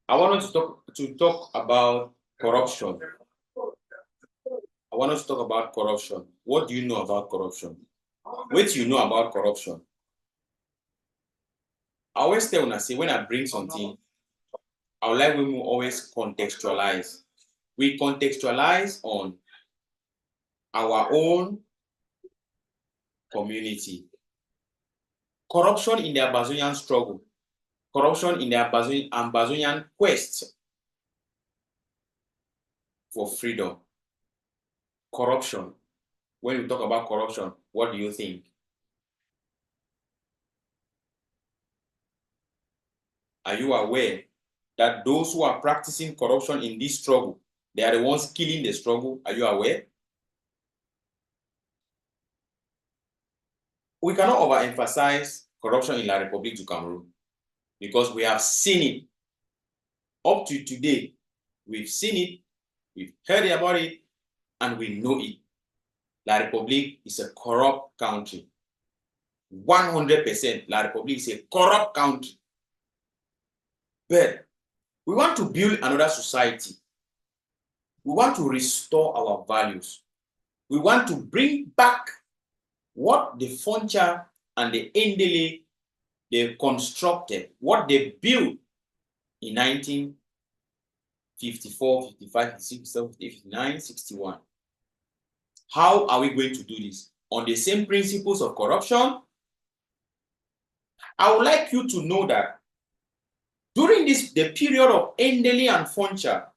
I want us to talk about corruption. I want us to talk about corruption. What do you know about corruption? What do you know about corruption? I always tell una say when I bring something, I would like when we always contextualize. We contextualize on our own community. Corruption in the Ambazonian struggle. Corruption in the Ambazonian quest for freedom. Corruption. When we talk about corruption, what do you think? Are you aware that those who are practicing corruption in this struggle, they are the ones killing the struggle? Are you aware? We cannot overemphasize corruption in La République du Cameroon because we have seen it. Up to today, we've seen it, we've heard about it, and we know it. La République is a corrupt country. 100%, La République is a corrupt country. But we want to build another society. We want to restore our values. We want to bring back what the Foncha and the Endele they constructed, what they built in 1954, 55, 56, 57, 59, 61. How are we going to do this? On the same principles of corruption? I would like you to know that during the period of Endele and Foncha,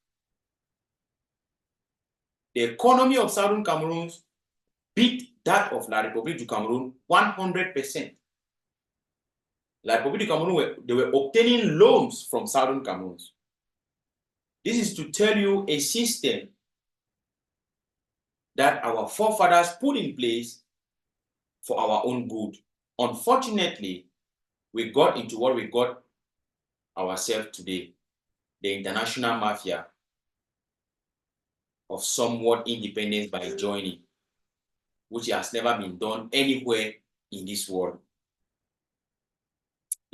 the economy of Southern Cameroon beat that of La République du Cameroun 100%. La République du Cameroun, they were obtaining loans from Southern Cameroon. This is to tell you a system that our forefathers put in place for our own good. Unfortunately, we got into what we got ourselves today, the international mafia of somewhat independence by joining, which has never been done anywhere in this world.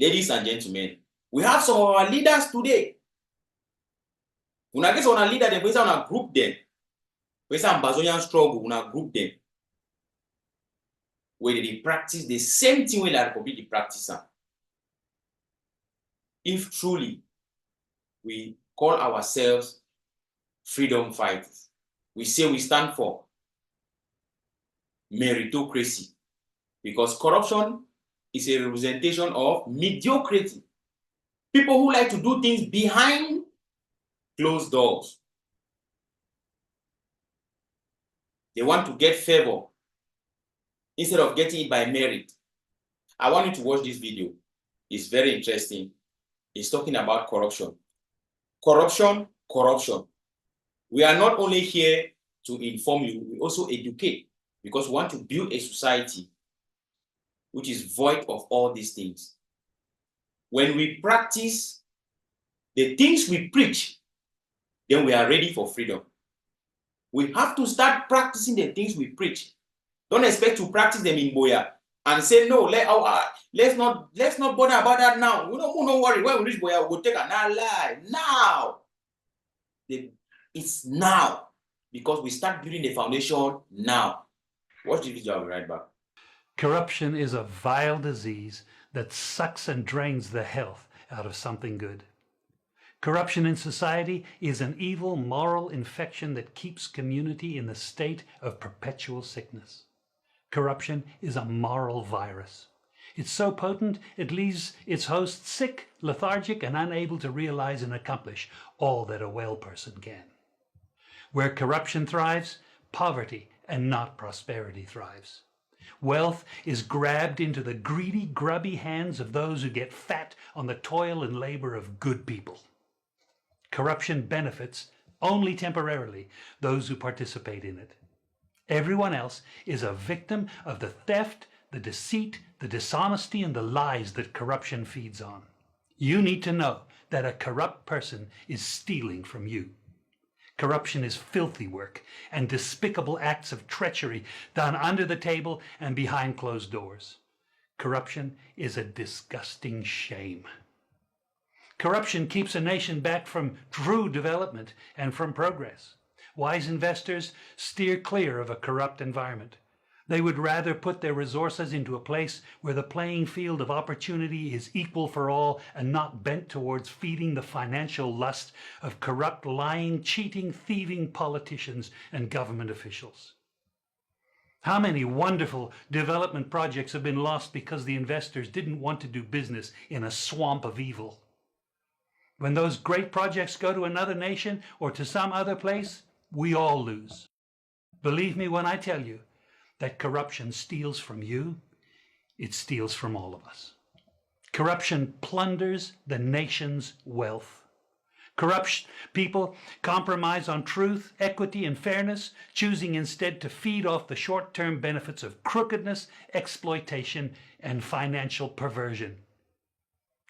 Ladies and gentlemen, we have some of our leaders today. Una get on a leader, they want to group them. We say Ambazonian struggle, una group them. Where they practice the same thing where La République they practice. If truly we call ourselves freedom fighters, we say we stand for meritocracy, because corruption is a representation of mediocrity. People who like to do things behind closed doors. They want to get favor instead of getting it by merit. I want you to watch this video. It's very interesting. It's talking about corruption. Corruption, corruption. We are not only here to inform you, we also educate, because we want to build a society which is void of all these things. When we practice the things we preach, then we are ready for freedom. We have to start practicing the things we preach. Don't expect to practice them in Boya and say, no, let's not bother about that now. We don't worry. When we reach Boya, we'll take another lie. Now. It's now, because we start building the foundation now. Watch the video, I'll be right back. Corruption is a vile disease that sucks and drains the health out of something good. Corruption in society is an evil moral infection that keeps community in a state of perpetual sickness. Corruption is a moral virus. It's so potent it leaves its host sick, lethargic, and unable to realize and accomplish all that a well person can. Where corruption thrives, poverty and not prosperity thrives. Wealth is grabbed into the greedy, grubby hands of those who get fat on the toil and labor of good people. Corruption benefits, only temporarily, those who participate in it. Everyone else is a victim of the theft, the deceit, the dishonesty, and the lies that corruption feeds on. You need to know that a corrupt person is stealing from you. Corruption is filthy work and despicable acts of treachery done under the table and behind closed doors. Corruption is a disgusting shame. Corruption keeps a nation back from true development and from progress. Wise investors steer clear of a corrupt environment. They would rather put their resources into a place where the playing field of opportunity is equal for all and not bent towards feeding the financial lust of corrupt, lying, cheating, thieving politicians and government officials. How many wonderful development projects have been lost because the investors didn't want to do business in a swamp of evil? When those great projects go to another nation or to some other place, we all lose. Believe me when I tell you that corruption steals from you, it steals from all of us. Corruption plunders the nation's wealth. Corrupt people compromise on truth, equity, and fairness, choosing instead to feed off the short-term benefits of crookedness, exploitation, and financial perversion.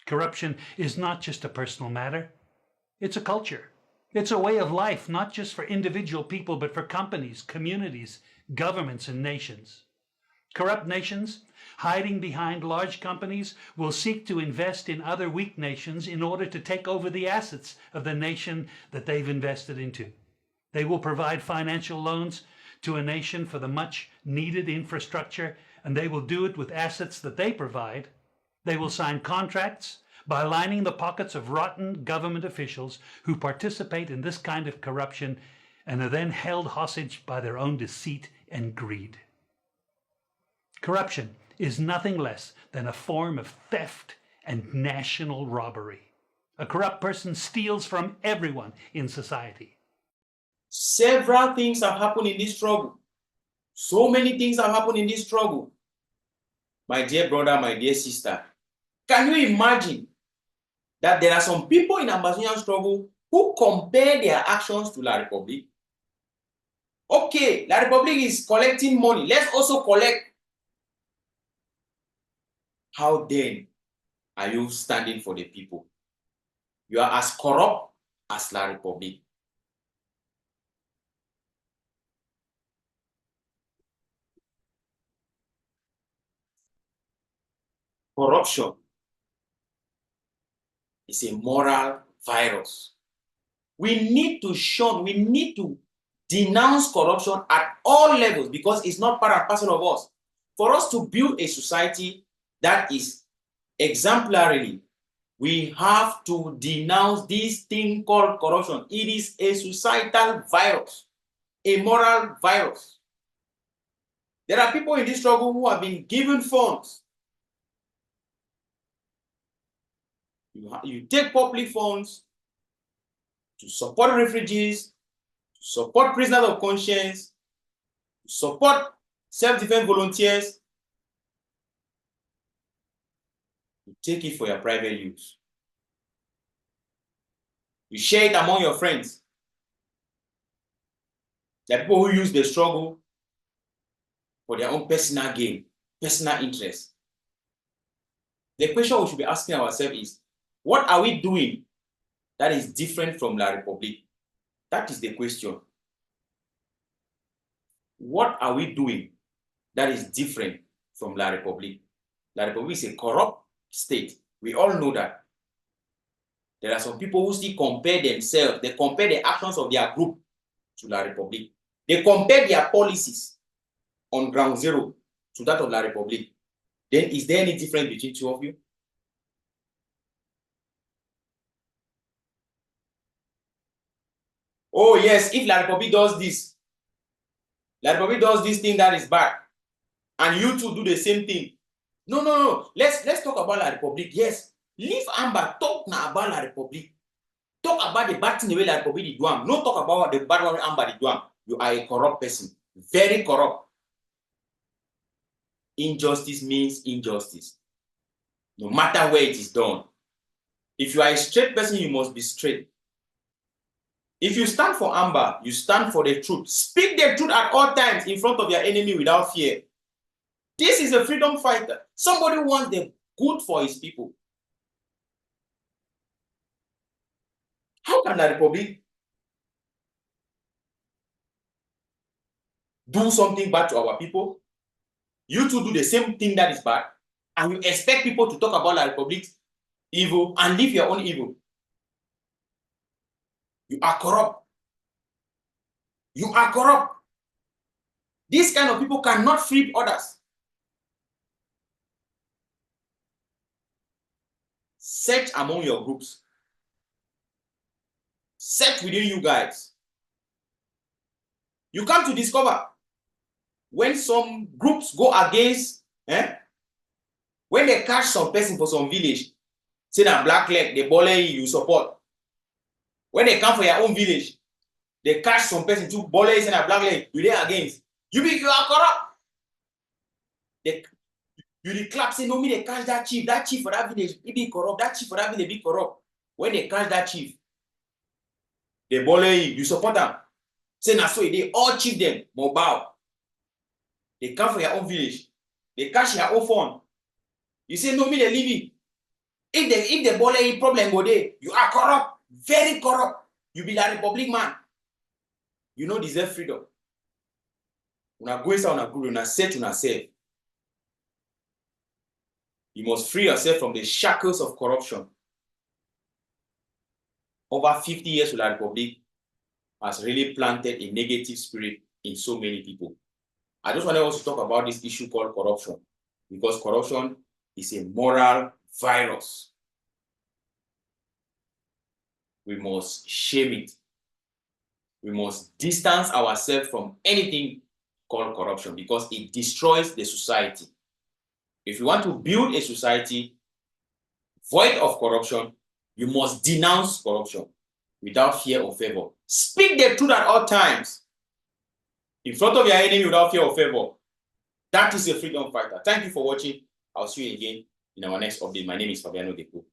Corruption is not just a personal matter, it's a culture. It's a way of life, not just for individual people, but for companies, communities, governments, and nations. Corrupt nations, hiding behind large companies, will seek to invest in other weak nations in order to take over the assets of the nation that they've invested into. They will provide financial loans to a nation for the much needed infrastructure, and they will do it with assets that they provide. They will sign contracts by lining the pockets of rotten government officials who participate in this kind of corruption and are then held hostage by their own deceit and greed. Corruption is nothing less than a form of theft and national robbery. A corrupt person steals from everyone in society. Several things have happened in this struggle. So many things have happened in this struggle. My dear brother, my dear sister, can you imagine that there are some people in Ambazonian struggle who compare their actions to La Republique? Okay, La Republique is collecting money. Let's also collect. How then are you standing for the people? You are as corrupt as La Republique. Corruption is a moral virus. We need to shun, we need to denounce corruption at all levels because it's not part and parcel of us. For us to build a society that is exemplary, we have to denounce this thing called corruption. It is a societal virus, a moral virus. There are people in this struggle who have been given funds. You take public funds to support refugees, to support prisoners of conscience, to support self-defense volunteers. You take it for your private use. You share it among your friends. There are people who use the struggle for their own personal gain, personal interest. The question we should be asking ourselves is, what are we doing that is different from La Republique? That is the question. What are we doing that is different from La Republique? La Republique is a corrupt state. We all know that. There are some people who still compare themselves, they compare the actions of their group to La Republique. They compare their policies on ground zero to that of La Republique. Then is there any difference between two of you? Oh yes, if La Republique does this, La Republique does this thing that is bad, and you two do the same thing. No. Let's talk about La Republique. Yes, leave Amba, talk now about La Republique. Talk about the bad thing the way La Republique did do. No talk about the bad one Amba did do. You are a corrupt person, very corrupt. Injustice means injustice, no matter where it is done. If you are a straight person, you must be straight. If you stand for Amba, you stand for the truth. Speak the truth at all times in front of your enemy without fear. This is a freedom fighter. Somebody who wants the good for his people. How can La Republique do something bad to our people? You two do the same thing that is bad, and you expect people to talk about La Republique evil and live your own evil. You are corrupt. You are corrupt. These kind of people cannot free others. Search among your groups. Search within you guys. You come to discover when some groups go against, when they catch some person for some village, say that black leg, they bully you support. When they come for your own village, they catch some person to bully say that black leg, you there against. You are corrupt. You the clap say, no, me they catch that chief for that village, he be corrupt, that chief for that village be corrupt. When they catch that chief, they bully you support them. Say na so they all chief them, mobile. They come for your own village, they catch your own phone. You say, no, me they leave it. If the bully problem go there, you are corrupt, very corrupt. You be that republic man. You no deserve freedom. Una go inside una group, una set una self. You must free yourself from the shackles of corruption. Over 50 years with the Republic has really planted a negative spirit in so many people. I just want to also talk about this issue called corruption, because corruption is a moral virus. We must shame it. We must distance ourselves from anything called corruption because it destroys the society. If you want to build a society void of corruption, you must denounce corruption without fear or favor. Speak the truth at all times in front of your enemy without fear or favor. That is a freedom fighter. Thank you for watching. I'll see you again in our next update. My name is Fabiano Deco.